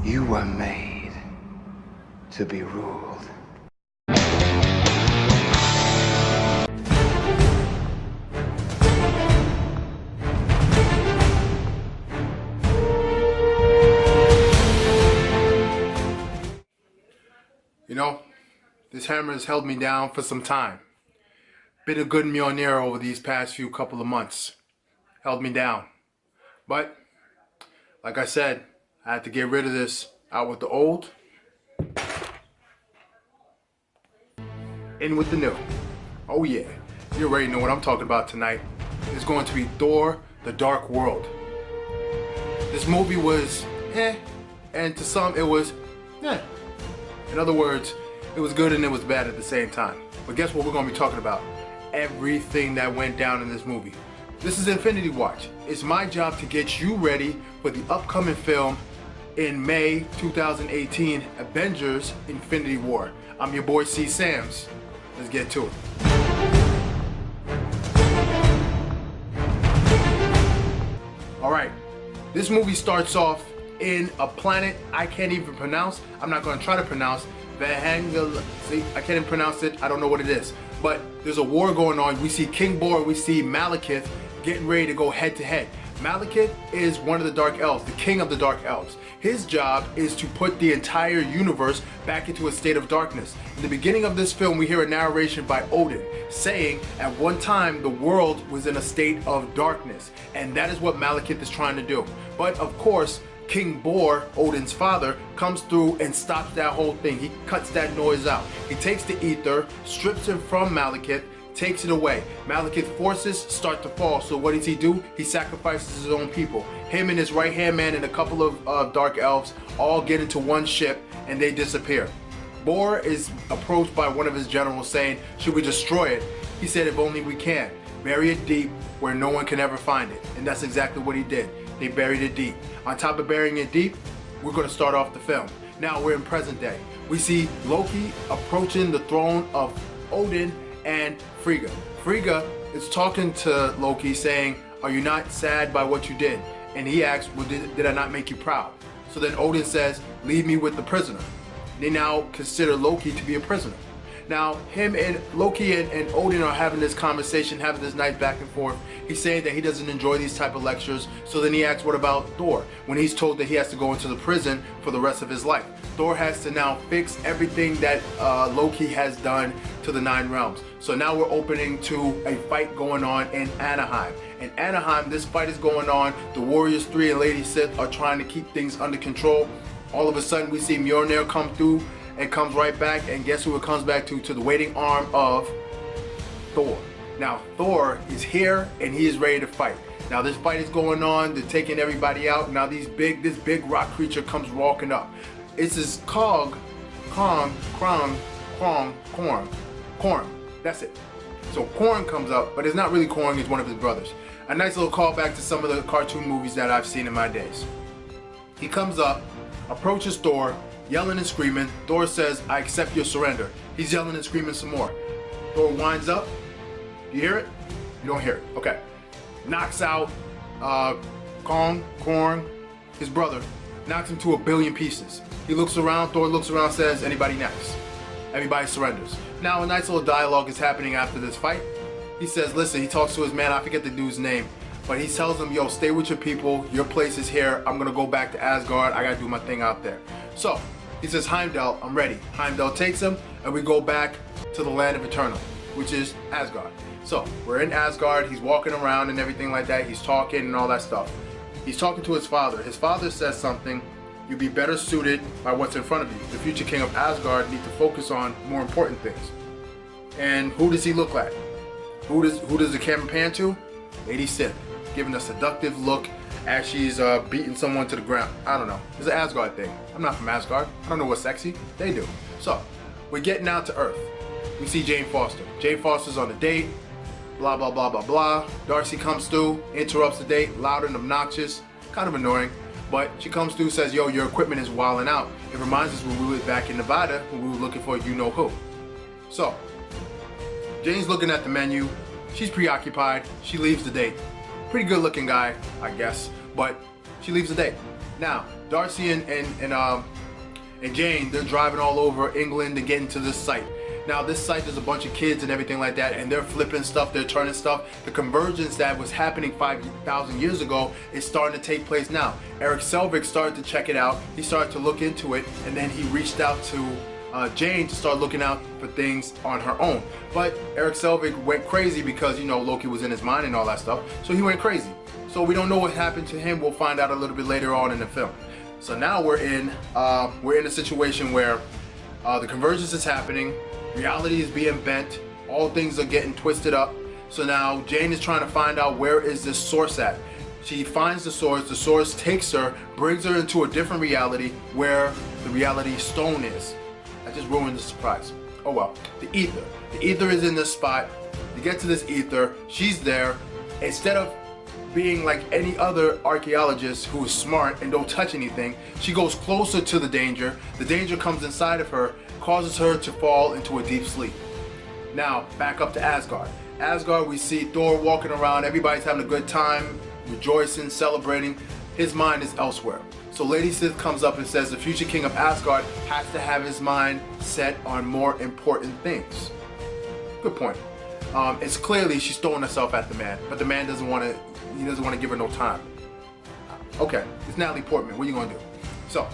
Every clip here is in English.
You were made to be ruled. You know, this hammer has held me down for some time. Been a good Mjolnir over these past few couple of months. Held me down. But, like I said, I had to get rid of this. Out with the old, in with the new. Oh yeah, you already know what I'm talking about tonight. It's going to be Thor: The Dark World. This movie was and to some it was In other words, it was good and it was bad at the same time. But guess what we're going to be talking about? Everything that went down in this movie. This is Infinity Watch. It's my job to get you ready for the upcoming film in May 2018, Avengers: Infinity War. I'm your boy C. Sams. Let's get to it. Alright, this movie starts off in a planet I can't even pronounce. I'm not going to try to pronounce. See, I can't even pronounce it. I don't know what it is. But there's a war going on. We see King Bor, we see Malekith getting ready to go head to head. Malekith is one of the Dark Elves, the king of the Dark Elves. His job is to put the entire universe back into a state of darkness. In the beginning of this film, we hear a narration by Odin saying at one time the world was in a state of darkness. And that is what Malekith is trying to do. But of course, King Bor, Odin's father, comes through and stops that whole thing. He cuts that noise out. He takes the ether, strips him from Malekith, takes it away. Malekith's forces start to fall. So what does he do? He sacrifices his own people. Him and his right-hand man and a couple of Dark Elves all get into one ship and they disappear. Bor is approached by one of his generals saying, should we destroy it? He said, if only we can. Bury it deep where no one can ever find it. And that's exactly what he did. They buried it deep. On top of burying it deep, we're going to start off the film. Now we're in present day. We see Loki approaching the throne of Odin and Frigga. Frigga is talking to Loki saying, are you not sad by what you did? And he asks, well, did I not make you proud? So then Odin says, leave me with the prisoner. They now consider Loki to be a prisoner. Now, him and Loki and Odin are having this conversation, having this nice back and forth. He's saying that he doesn't enjoy these type of lectures. So then he asks, what about Thor? When he's told that he has to go into the prison for the rest of his life. Thor has to now fix everything that Loki has done to the 9 realms. So now we're opening to a fight going on in Anaheim. In Anaheim, this fight is going on. The Warriors 3 and Lady Sif are trying to keep things under control. All of a sudden, we see Mjolnir come through and comes right back, and guess who it comes back to? To the waiting arm of Thor. Now Thor is here and he is ready to fight. Now this fight is going on, they're taking everybody out. Now this big rock creature comes walking up. It's his Korg, that's it. So Korg comes up, but it's not really Korg, it's one of his brothers. A nice little callback to some of the cartoon movies that I've seen in my days. He comes up, approaches Thor, yelling and screaming. Thor says, I accept your surrender. He's yelling and screaming some more. Thor winds up. You hear it? You don't hear it. Okay. Knocks out Korg, his brother, knocks him to 1 billion pieces. He looks around, Thor looks around, says, anybody next? Everybody surrenders. Now a nice little dialogue is happening after this fight. He says, listen, he talks to his man, I forget the dude's name, but he tells him, yo, stay with your people, your place is here, I'm gonna go back to Asgard, I gotta do my thing out there. So, he says, Heimdall, I'm ready. Heimdall takes him, and we go back to the land of Eternal, which is Asgard. So, we're in Asgard, he's walking around and everything like that, he's talking and all that stuff. He's talking to his father. His father says something, you'd be better suited by what's in front of you. The future king of Asgard needs to focus on more important things. And who does he look like? Who does the camera pan to? Lady Sif, giving a seductive look as she's beating someone to the ground. I don't know. It's an Asgard thing. I'm not from Asgard. I don't know what's sexy. They do. So, we're getting out to Earth. We see Jane Foster. Jane Foster's on a date. Blah, blah, blah, blah, blah. Darcy comes through, interrupts the date, loud and obnoxious. Kind of annoying. But she comes through, says, yo, your equipment is wilding out. It reminds us when we were back in Nevada when we were looking for you-know-who. So, Jane's looking at the menu. She's preoccupied. She leaves the date. Pretty good looking guy, I guess, but she leaves the date. Now, Darcy and Jane, they're driving all over England to get into this site. Now this site, there's a bunch of kids and everything like that, and they're flipping stuff, they're turning stuff. The convergence that was happening 5,000 years ago is starting to take place now. Eric Selvig started to check it out, he started to look into it, and then he reached out to Jane to start looking out for things on her own. But Eric Selvig went crazy because, you know, Loki was in his mind and all that stuff, so he went crazy. So we don't know what happened to him, we'll find out a little bit later on in the film. So now we're in a situation where the convergence is happening, reality is being bent, all things are getting twisted up. So now Jane is trying to find out where is this source at. She finds the source takes her, brings her into a different reality where the reality stone is. I just ruined the surprise. Oh well, the ether. The ether is in this spot. To get to this ether, she's there. Instead of being like any other archaeologist who is smart and don't touch anything, she goes closer to the danger. The danger comes inside of her, causes her to fall into a deep sleep. Now, back up to Asgard. Asgard, we see Thor walking around, everybody's having a good time, rejoicing, celebrating. His mind is elsewhere. So Lady Sif comes up and says the future king of Asgard has to have his mind set on more important things. Good point. It's clearly she's throwing herself at the man, but the man doesn't want to give her no time. Okay, it's Natalie Portman, what are you gonna do? So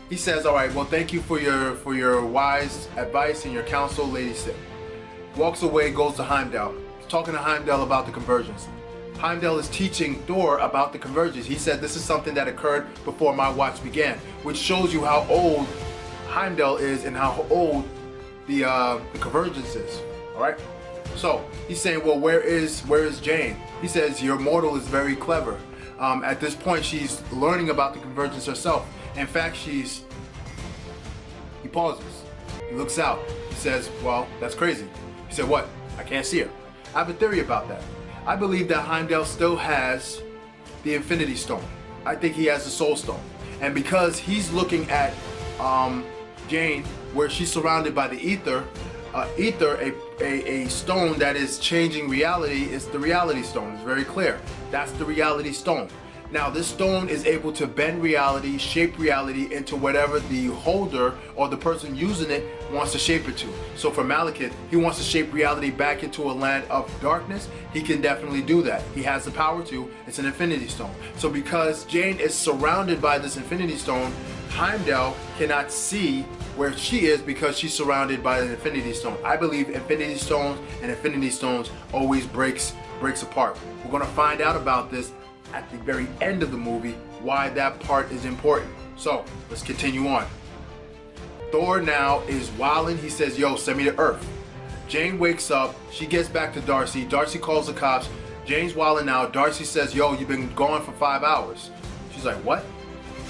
he says, all right, well, thank you for your wise advice and your counsel, Lady Sif. Walks away, goes to Heimdall. He's talking to Heimdall about the convergence. Heimdall is teaching Thor about the convergence. He said this is something that occurred before my watch began, which shows you how old Heimdall is and how old the convergence is. All right. So he's saying, well, where is Jane? He says your mortal is very clever. At this point, she's learning about the convergence herself. In fact, he pauses. He looks out. He says, well, that's crazy. He said, what? I can't see her. I have a theory about that. I believe that Heimdall still has the Infinity Stone. I think he has the Soul Stone. And because he's looking at Jane, where she's surrounded by the ether, a stone that is changing reality is the Reality Stone. It's very clear. That's the Reality Stone. Now this stone is able to bend reality, shape reality into whatever the holder or the person using it wants to shape it to. So for Malekith, he wants to shape reality back into a land of darkness. He can definitely do that. He has the power to. It's an Infinity Stone. So because Jane is surrounded by this Infinity Stone, Heimdall cannot see where she is because she's surrounded by an Infinity Stone. I believe Infinity Stones and Infinity Stones always breaks apart. We're going to find out about this at the very end of the movie, why that part is important. So let's continue on. Thor now is wilding. He says, yo, send me to Earth. Jane wakes up. She gets back to Darcy. Darcy calls the cops. Jane's wilding out. Darcy says, yo, you've been gone for 5 hours. She's like, what?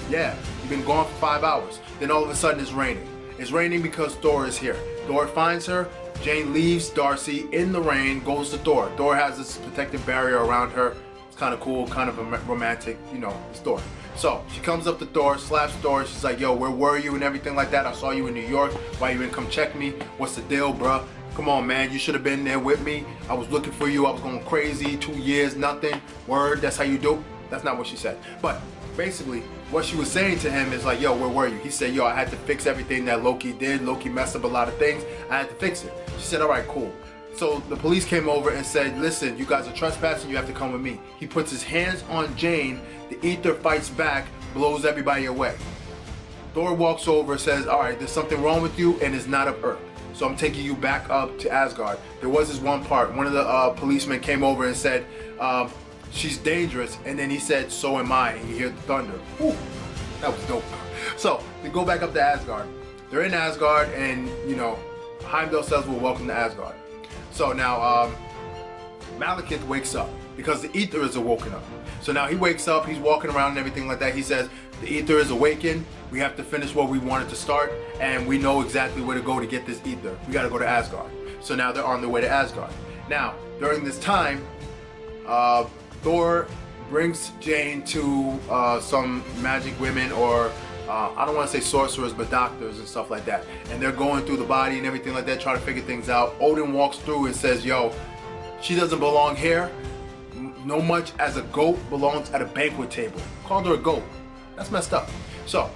Yeah, you've been gone for 5 hours. Then all of a sudden it's raining. It's raining because Thor is here. Thor finds her. Jane leaves Darcy in the rain, goes to Thor. Thor has this protective barrier around her. It's kind of cool, kind of romantic, you know, it's Thor. So she comes up to Thor, slaps Thor. She's like, yo, where were you and everything like that? I saw you in New York. Why you didn't come check me? What's the deal, bruh? Come on, man, you should have been there with me. I was looking for you. I was going crazy. 2 years, nothing. Word, that's how you do? That's not what she said. But basically, what she was saying to him is like, yo, where were you? He said, yo, I had to fix everything that Loki did. Loki messed up a lot of things. I had to fix it. She said, all right, cool. So the police came over and said, listen, you guys are trespassing, you have to come with me. He puts his hands on Jane, the ether fights back, blows everybody away. Thor walks over, says, all right, there's something wrong with you and it's not of Earth. So I'm taking you back up to Asgard. There was this one part, one of the policemen came over and said, she's dangerous, and then he said, so am I, and you hear the thunder. Whew, that was dope. So they go back up to Asgard. They're in Asgard, and you know, Heimdall says, well, welcome to Asgard. So now Malekith wakes up because the ether is awoken up. So now he wakes up, he's walking around and everything like that. He says, the ether is awakened. We have to finish what we wanted to start, and we know exactly where to go to get this ether. We got to go to Asgard. So now they're on their way to Asgard. Now, during this time, Thor brings Jane to some magic women, or I don't want to say sorcerers, but doctors and stuff like that. And they're going through the body and everything like that, trying to figure things out. Odin walks through and says, yo, she doesn't belong here. No much as a goat belongs at a banquet table. Called her a goat. That's messed up. So,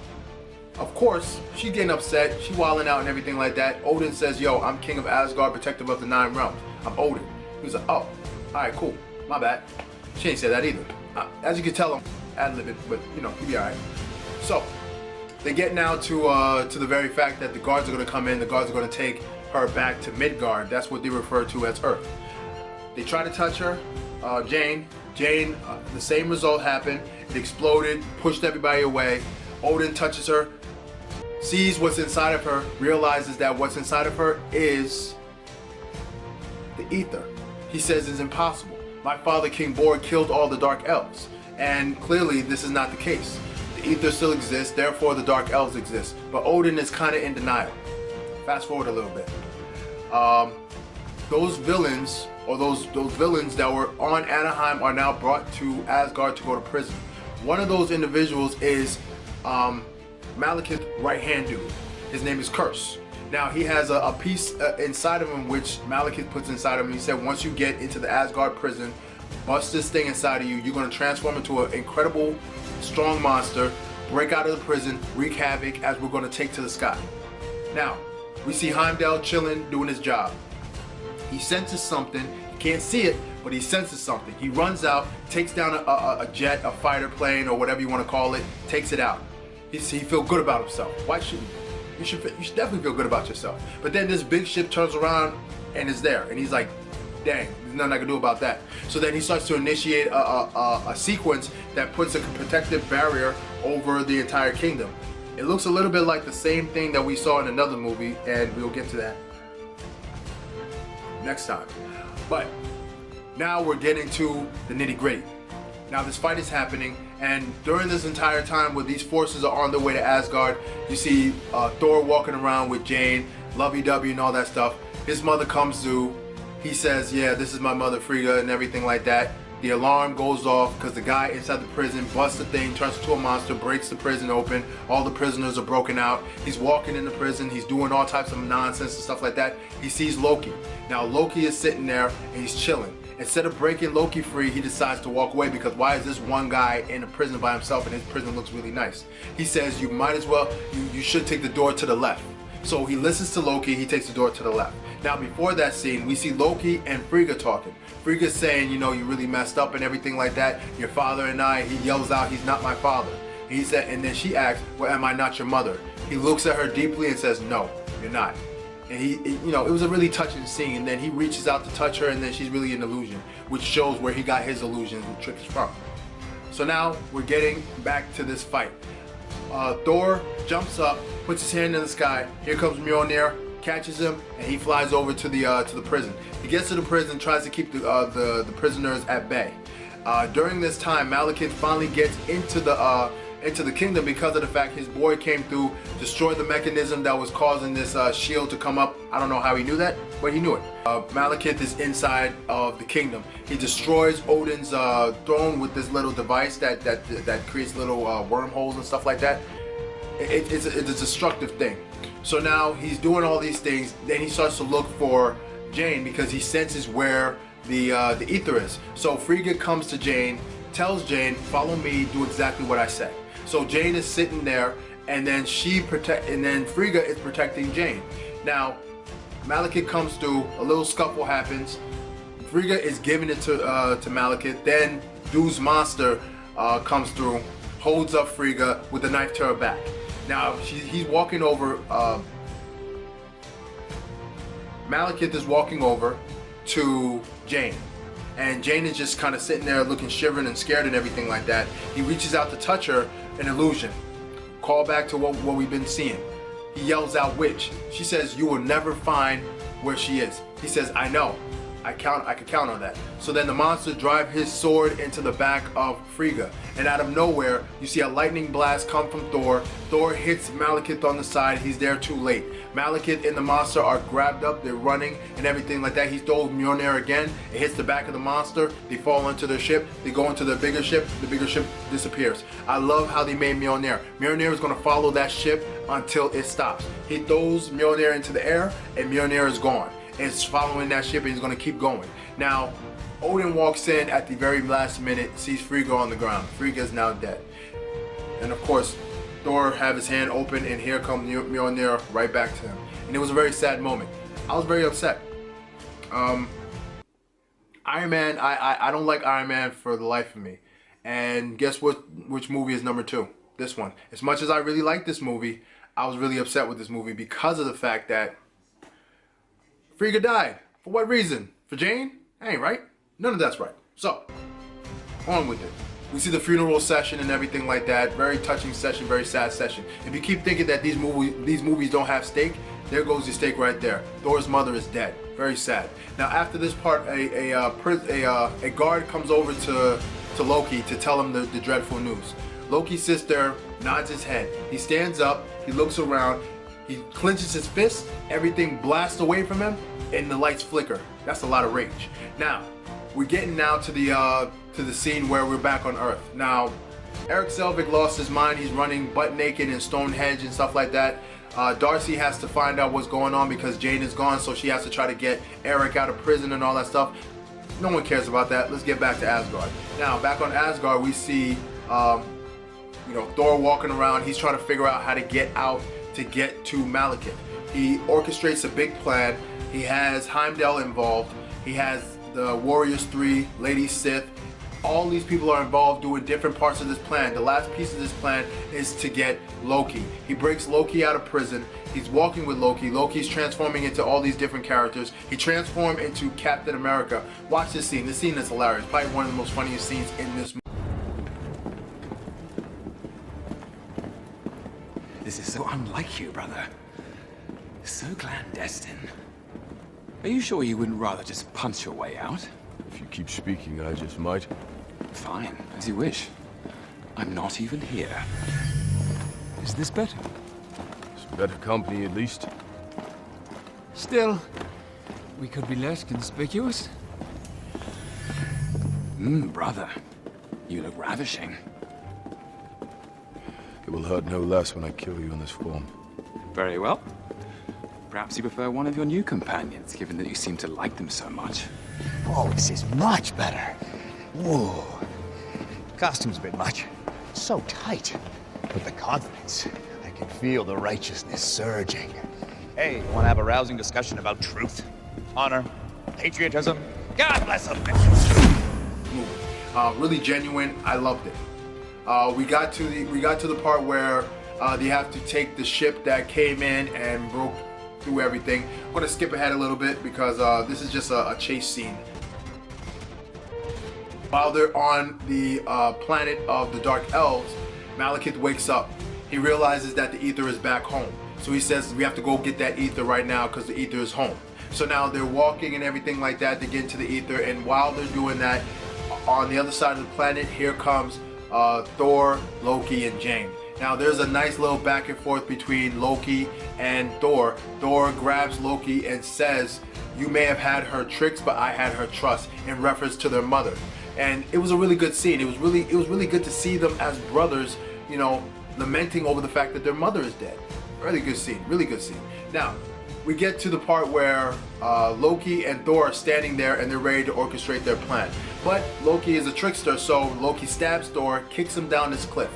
of course, she's getting upset. She wilding out and everything like that. Odin says, yo, I'm king of Asgard, protector of the 9 realms. I'm Odin. He was like, oh, all right, cool. My bad. She ain't said that either. As you can tell, I'm ad-libbing, but you know, he'll be all right. So, they get now to the very fact that the guards are going to come in. The guards are going to take her back to Midgard. That's what they refer to as Earth. They try to touch her, Jane. Jane, the same result happened. It exploded, pushed everybody away. Odin touches her, sees what's inside of her, realizes that what's inside of her is the ether. He says it's impossible. My father, King Borg, killed all the Dark Elves. And clearly, this is not the case. The ether still exists, therefore the Dark Elves exist. But Odin is kind of in denial. Fast forward a little bit. Those villains, or those villains that were on Anaheim are now brought to Asgard to go to prison. One of those individuals is Malekith's right-hand dude. His name is Curse. Now he has a piece inside of him which Malekith puts inside of him. He said once you get into the Asgard prison, bust this thing inside of you, you're going to transform into an incredible, strong monster, break out of the prison, wreak havoc as we're going to take to the sky. Now, we see Heimdall chilling, doing his job. He senses something. He can't see it, but he senses something. He runs out, takes down a jet, a fighter plane, or whatever you want to call it, takes it out. He feels good about himself. Why shouldn't you? You should definitely feel good about yourself. But then this big ship turns around and is there, and he's like, dang, there's nothing I can do about that. So then he starts to initiate a sequence that puts a protective barrier over the entire kingdom. It looks a little bit like the same thing that we saw in another movie, and we'll get to that next time. But now we're getting to the nitty-gritty. Now this fight is happening, and during this entire time where these forces are on their way to Asgard, you see Thor walking around with Jane, lovey-dovey and all that stuff. His mother comes through. He says, yeah, this is my mother Frigga and everything like that. The alarm goes off because the guy inside the prison busts the thing, turns into a monster, breaks the prison open. All the prisoners are broken out. He's walking in the prison. He's doing all types of nonsense and stuff like that. He sees Loki. Now Loki is sitting there and he's chilling. Instead of breaking Loki free, he decides to walk away because why is this one guy in a prison by himself and his prison looks really nice? He says you might as well, you should take the door to the left. So he listens to Loki, he takes the door to the left. Now before that scene, we see Loki and Frigga talking. Frigga's saying, you know, you really messed up and everything like that. Your father and I, he yells out, he's not my father. He said, and then she asks, well, am I not your mother? He looks at her deeply and says, no, you're not. And you know, it was a really touching scene. And then he reaches out to touch her, and then she's really an illusion, which shows where he got his illusions and tricks from. So now we're getting back to this fight. Thor jumps up, puts his hand in the sky. Here comes Mjolnir, catches him, and he flies over to the prison. He gets to the prison, tries to keep the prisoners at bay. During this time, Malekith finally gets into the kingdom because of the fact his boy came through, destroyed the mechanism that was causing this shield to come up. I don't know how he knew that, but he knew it. Malekith is inside of the kingdom. He destroys Odin's throne with this little device that creates little wormholes and stuff like that. It's a destructive thing. So now he's doing all these things. Then he starts to look for Jane because he senses where the ether is. So Frigga comes to Jane, tells Jane, follow me, do exactly what I say. So Jane is sitting there, and then Frigga is protecting Jane. Now, Malekith comes through, a little scuffle happens. Frigga is giving it to Malekith. Then Dude's monster comes through, holds up Frigga with a knife to her back. Now he's walking over. Malekith is walking over to Jane. And Jane is just kind of sitting there looking shivering and scared and everything like that. He reaches out to touch her, an illusion. Call back to what we've been seeing. He yells out, witch. She says, you will never find where she is. He says, I know. I could count on that. So then the monster drives his sword into the back of Frigga. And out of nowhere, you see a lightning blast come from Thor. Thor hits Malekith on the side. He's there too late. Malekith and the monster are grabbed up. They're running and everything like that. He throws Mjolnir again. It hits the back of the monster. They fall into their ship. They go into the bigger ship. The bigger ship disappears. I love how they made Mjolnir. Mjolnir is going to follow that ship until it stops. He throws Mjolnir into the air and Mjolnir is gone. It's following that ship and he's going to keep going. Now, Odin walks in at the very last minute, sees Frigga on the ground. Frigga is now dead. And of course, Thor have his hand open, and here comes Mjolnir right back to him. And it was a very sad moment. I was very upset. Iron Man, I don't like Iron Man for the life of me. And guess what? Which movie is number 2? This one. As much as I really like this movie, I was really upset with this movie because of the fact that Frigga died. For what reason? For Jane? Ain't right. None of that's right. So, on with it. We see the funeral session and everything like that. Very touching session, very sad session. If you keep thinking that these movies don't have stake, there goes your stake right there. Thor's mother is dead. Very sad. Now after this part, a guard comes over to Loki to tell him the dreadful news. Loki sits there, nods his head. He stands up, he looks around, he clenches his fist, everything blasts away from him, and the lights flicker. That's a lot of rage. Now, we're getting now to the scene where we're back on Earth. Now, Eric Selvig lost his mind. He's running butt naked in Stonehenge and stuff like that. Darcy has to find out what's going on because Jane is gone, so she has to try to get Eric out of prison and all that stuff. No one cares about that. Let's get back to Asgard. Now, back on Asgard, we see Thor walking around. He's trying to figure out how to get out to get to Malekith. He orchestrates a big plan. He has Heimdall involved. He has the Warriors 3, Lady Sith. All these people are involved doing different parts of this plan. The last piece of this plan is to get Loki. He breaks Loki out of prison. He's walking with Loki. Loki's transforming into all these different characters. He transformed into Captain America. Watch this scene. This scene is hilarious. Probably one of the most funniest scenes in this movie. This is so unlike you, brother. So clandestine. Are you sure you wouldn't rather just punch your way out? If you keep speaking, I just might. Fine, as you wish. I'm not even here. Is this better? It's better company, at least. Still, we could be less conspicuous. Brother. You look ravishing. It will hurt no less when I kill you in this form. Very well. Perhaps you prefer one of your new companions, given that you seem to like them so much. Oh, this is much better. Whoa. Costume's a bit much. So tight. But the confidence, I can feel the righteousness surging. Hey, want to have a rousing discussion about truth, honor, patriotism? God bless them. Really genuine. I loved it. We got to the part where they have to take the ship that came in and broke through everything. I'm gonna skip ahead a little bit because this is just a chase scene. While they're on the planet of the Dark Elves, Malekith wakes up. He realizes that the ether is back home. So he says, we have to go get that ether right now because the ether is home. So now they're walking and everything like that to get into the ether, and while they're doing that, on the other side of the planet, here comes Thor, Loki, and Jane. Now there's a nice little back and forth between Loki and Thor. Thor grabs Loki and says, you may have had her tricks, but I had her trust, in reference to their mother. And it was a really good scene. It was really good to see them as brothers, you know, lamenting over the fact that their mother is dead. Really good scene, really good scene. Now, we get to the part where Loki and Thor are standing there and they're ready to orchestrate their plan. But Loki is a trickster, so Loki stabs Thor, kicks him down this cliff.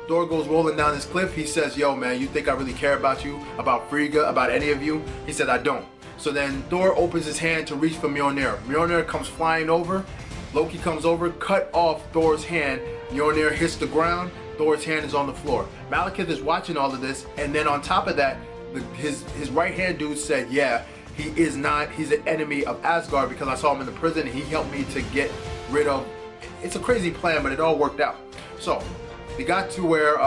Thor goes rolling down this cliff. He says, yo man, you think I really care about you, about Frigga, about any of you? He said, I don't. So then Thor opens his hand to reach for Mjolnir. Mjolnir comes flying over. Loki comes over, cut off Thor's hand. Mjolnir hits the ground. Thor's hand is on the floor. Malekith is watching all of this, and then on top of that, his right hand dude said, yeah, he's an enemy of Asgard because I saw him in the prison and he helped me to get rid of. It's a crazy plan, but it all worked out. So they got to where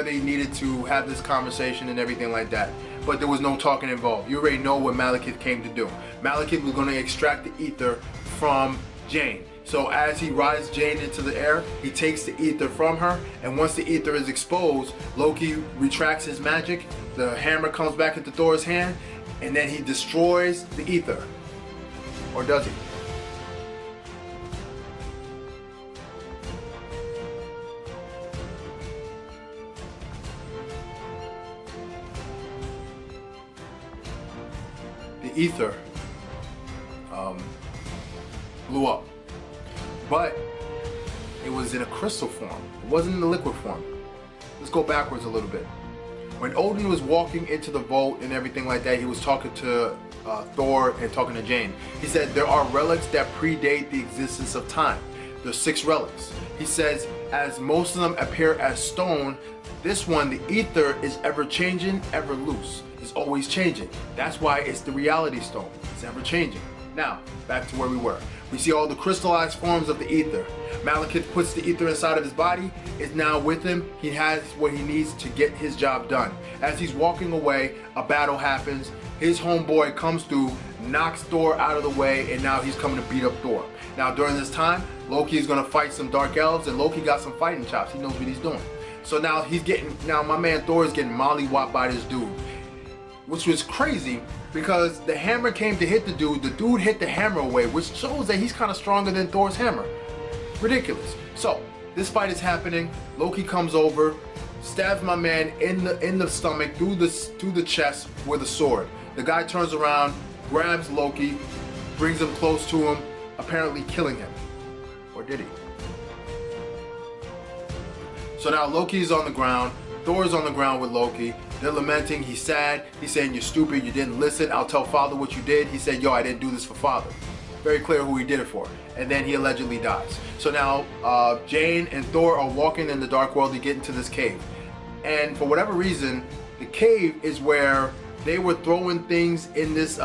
they needed to have this conversation and everything like that. But there was no talking involved. You already know what Malekith came to do. Malekith was going to extract the ether from Jane. So as he rides Jane into the air, he takes the ether from her, and once the ether is exposed, Loki retracts his magic, the hammer comes back into Thor's hand, and then he destroys the ether. Or does he? The ether blew up. But it was in a crystal form. It wasn't in the liquid form. Let's go backwards a little bit. When Odin was walking into the vault and everything like that, he was talking to Thor and talking to Jane. He said there are relics that predate the existence of time. There's 6 relics. He says, as most of them appear as stone, this one, the ether, is ever changing, ever loose. It's always changing. That's why it's the reality stone. It's ever changing. Now, back to where we were. We see all the crystallized forms of the ether. Malekith puts the ether inside of his body. It's now with him. He has what he needs to get his job done. As he's walking away, a battle happens. His homeboy comes through, knocks Thor out of the way, and now he's coming to beat up Thor. Now, during this time, Loki is going to fight some dark elves, and Loki got some fighting chops. He knows what he's doing. So now my man Thor is getting mollywopped by this dude, which was crazy because the hammer came to hit the dude hit the hammer away, which shows that he's kind of stronger than Thor's hammer. Ridiculous. So this fight is happening. Loki comes over, stabs my man in the stomach, through the chest with a sword. The guy turns around, grabs Loki, brings him close to him, apparently killing him. Or did he? So now Loki's on the ground, Thor's on the ground with Loki. They're lamenting, he's sad, he's saying, you're stupid, you didn't listen, I'll tell father what you did. He said, yo, I didn't do this for father. Very clear who he did it for. And then he allegedly dies. So now Jane and Thor are walking in the dark world to get into this cave. And for whatever reason, the cave is where they were throwing things in this,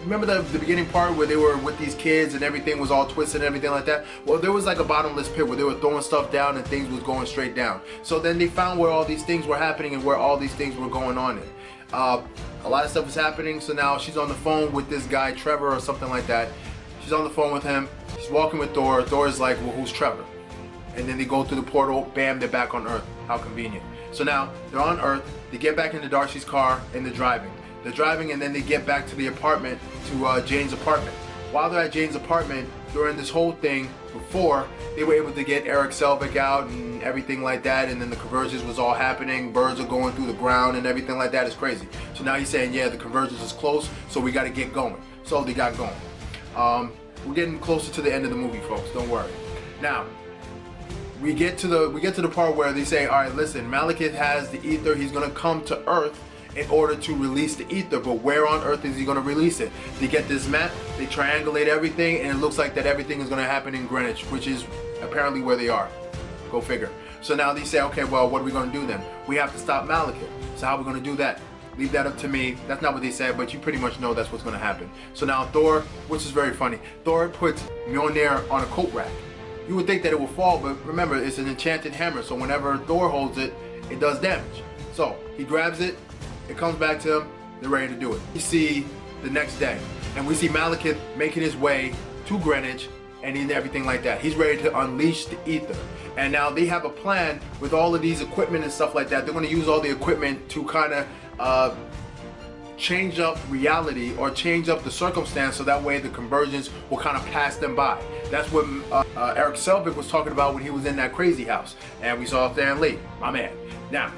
remember the beginning part where they were with these kids and everything was all twisted and everything like that? Well, there was like a bottomless pit where they were throwing stuff down and things was going straight down. So then they found where all these things were happening and where all these things were going on in. A lot of stuff is happening, so now she's on the phone with this guy, Trevor or something like that. She's on the phone with him. She's walking with Thor. Thor is like, well, who's Trevor? And then they go through the portal, bam, they're back on Earth. How convenient. So now they're on Earth. They get back into Darcy's car and they're driving. They're driving and then they get back to the apartment, to Jane's apartment. While they're at Jane's apartment, during this whole thing before, they were able to get Eric Selvig out and everything like that, and then the convergence was all happening. Birds are going through the ground and everything like that. Is crazy. So now he's saying, yeah, the convergence is close, so we got to get going. So they got going. We're getting closer to the end of the movie, folks. Don't worry. Now, we get to the part where they say, all right, listen, Malekith has the ether. He's gonna come to Earth in order to release the ether, but where on Earth is he going to release it? They get this map, they triangulate everything, and it looks like that everything is going to happen in Greenwich, which is apparently where they are. Go figure. So now they say, okay, well, what are we going to do then? We have to stop Malekith. So how are we going to do that? Leave that up to me. That's not what they said, but you pretty much know that's what's going to happen. So now Thor, which is very funny, Thor puts Mjolnir on a coat rack. You would think that it will fall, but remember, it's an enchanted hammer, so whenever Thor holds it, it does damage. So he grabs it, it comes back to him, they're ready to do it. We see the next day, and we see Malekith making his way to Greenwich and everything like that. He's ready to unleash the ether. And now they have a plan with all of these equipment and stuff like that. They're going to use all the equipment to kind of change up reality or change up the circumstance so that way the convergence will kind of pass them by. That's what Eric Selvig was talking about when he was in that crazy house. And we saw Stan Lee, my man. Now,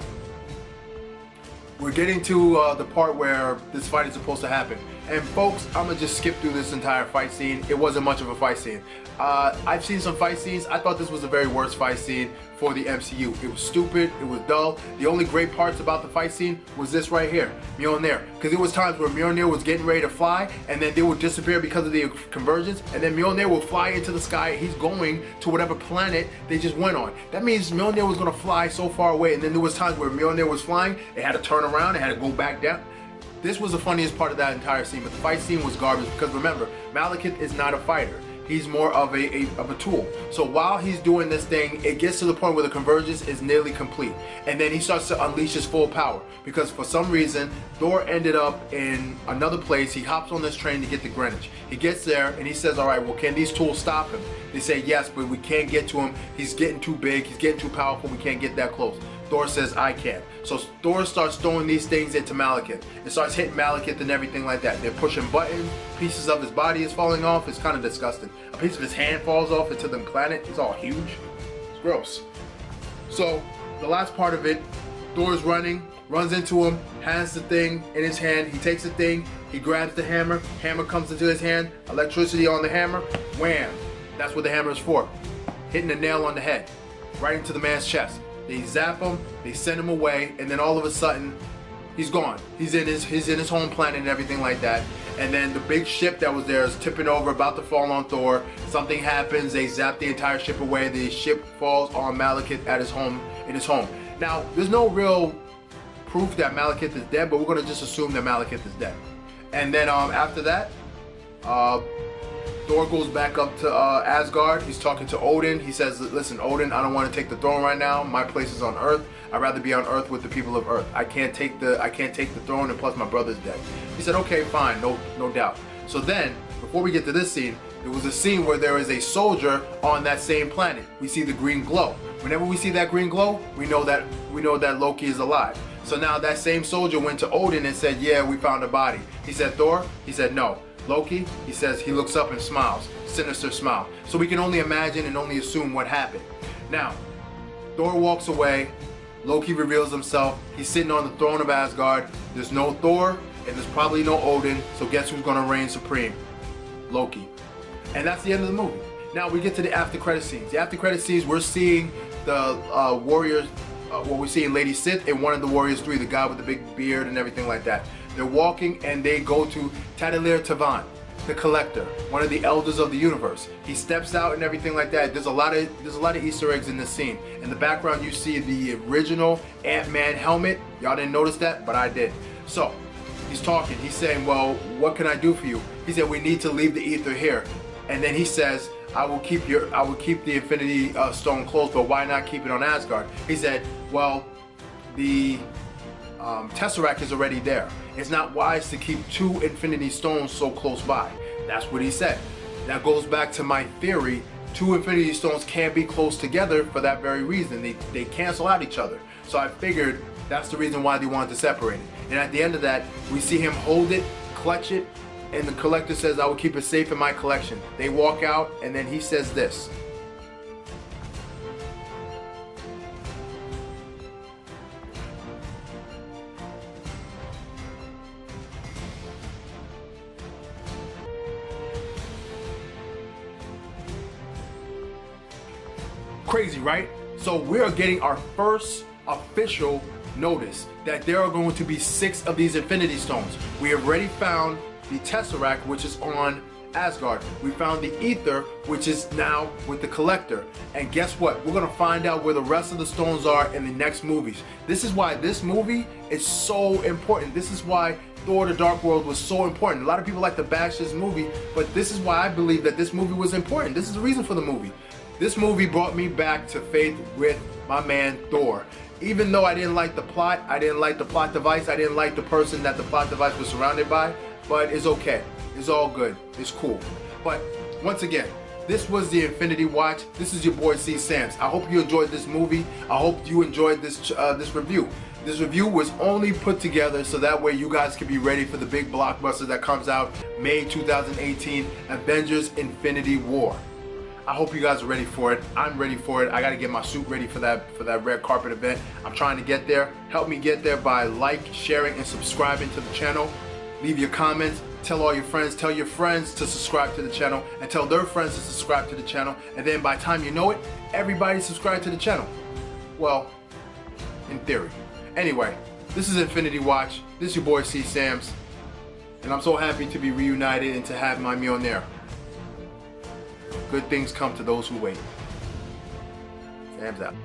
we're getting to the part where this fight is supposed to happen. And folks, I'm gonna just skip through this entire fight scene. It wasn't much of a fight scene. I've seen some fight scenes. I thought this was the very worst fight scene for the MCU. It was stupid, it was dull. The only great parts about the fight scene was this right here, Mjolnir. Because there was times where Mjolnir was getting ready to fly and then they would disappear because of the convergence, and then Mjolnir will fly into the sky. He's going to whatever planet they just went on. That means Mjolnir was gonna fly so far away, and then there was times where Mjolnir was flying, it had to turn around, it had to go back down. This was the funniest part of that entire scene, but the fight scene was garbage because remember, Malekith is not a fighter. He's more of a tool. So while he's doing this thing, it gets to the point where the convergence is nearly complete. And then he starts to unleash his full power because for some reason, Thor ended up in another place. He hops on this train to get to Greenwich. He gets there and he says, all right, well, can these tools stop him? They say, yes, but we can't get to him. He's getting too big. He's getting too powerful. We can't get that close. Thor says, I can. So Thor starts throwing these things into Malekith. It starts hitting Malekith and everything like that. They're pushing buttons. Pieces of his body is falling off. It's kind of disgusting. A piece of his hand falls off into the planet. It's all huge. It's gross. So the last part of it, Thor's running, runs into him, has the thing in his hand. He takes the thing. He grabs the hammer. Hammer comes into his hand. Electricity on the hammer. Wham. That's what the hammer is for. hitting a nail on the head, right into the man's chest. They zap him, they send him away, and then all of a sudden, he's gone. He's in his home planet and everything like that. And then the big ship that was there is tipping over, about to fall on Thor. Something happens, they zap the entire ship away. The ship falls on Malekith at his home, in his home. Now, there's no real proof that Malekith is dead, but we're gonna just assume that Malekith is dead. And then after that, Thor goes back up to Asgard. He's talking to Odin. He says, listen, Odin, I don't want to take the throne right now. My place is on Earth. I'd rather be on Earth with the people of Earth. I can't take the throne, and plus my brother's dead. He said, okay, fine, no doubt. So then, before we get to this scene, there was a scene where there is a soldier on that same planet. We see the green glow. Whenever we see that green glow, we know that Loki is alive. So now that same soldier went to Odin and said, yeah, we found a body. He said, Thor? He said, no. Loki? He says, he looks up and smiles. Sinister smile. So we can only imagine and only assume what happened. Now, Thor walks away. Loki reveals himself. He's sitting on the throne of Asgard. There's no Thor, and there's probably no Odin. So guess who's gonna reign supreme? Loki. And that's the end of the movie. Now we get to the after credit scenes. The after credit scenes, we're seeing the warriors, what we see in Lady Sith and one of the Warriors 3, the guy with the big beard and everything like that. They're walking and they go to Tadalir Tavan, the Collector, one of the elders of the universe. He steps out and everything like that. There's a lot of Easter eggs in this scene. In the background, you see the original Ant-Man helmet. Y'all didn't notice that, but I did. So he's talking. He's saying, well, what can I do for you? He said, we need to leave the ether here. And then he says, I will keep the Infinity Stone close, but why not keep it on Asgard? He said, well, the Tesseract is already there. It's not wise to keep 2 Infinity Stones so close by. That's what he said. That goes back to my theory. 2 Infinity Stones can't be close together for that very reason. They cancel out each other. So I figured that's the reason why they wanted to separate it. And at the end of that, we see him hold it, clutch it, and the Collector says, I will keep it safe in my collection. They walk out, and then he says this. Crazy, right? So we are getting our first official notice that there are going to be 6 of these Infinity Stones. We have already found the Tesseract, which is on Asgard. We found the Ether, which is now with the Collector. And guess what? We're gonna find out where the rest of the stones are in the next movies. This is why this movie is so important. This is why Thor: The Dark World was so important. A lot of people like to bash this movie, but this is why I believe that this movie was important. This is the reason for the movie. This movie brought me back to faith with my man Thor. Even though I didn't like the plot, I didn't like the plot device, I didn't like the person that the plot device was surrounded by, but it's okay. It's all good. It's cool. But once again, this was the Infinity Watch. This is your boy C. Sams. I hope you enjoyed this movie. I hope you enjoyed this review. This review was only put together so that way you guys can be ready for the big blockbuster that comes out May 2018, Avengers: Infinity War. I hope you guys are ready for it. I'm ready for it. I got to get my suit ready for that red carpet event. I'm trying to get there. Help me get there by sharing, and subscribing to the channel. Leave your comments. Tell all your friends. Tell your friends to subscribe to the channel, and tell their friends to subscribe to the channel. And then by the time you know it, everybody subscribe to the channel. Well, in theory. Anyway, this is Infinity Watch. This is your boy C. Sams. And I'm so happy to be reunited and to have my Mjolnir. Good things come to those who wait. Sam's out.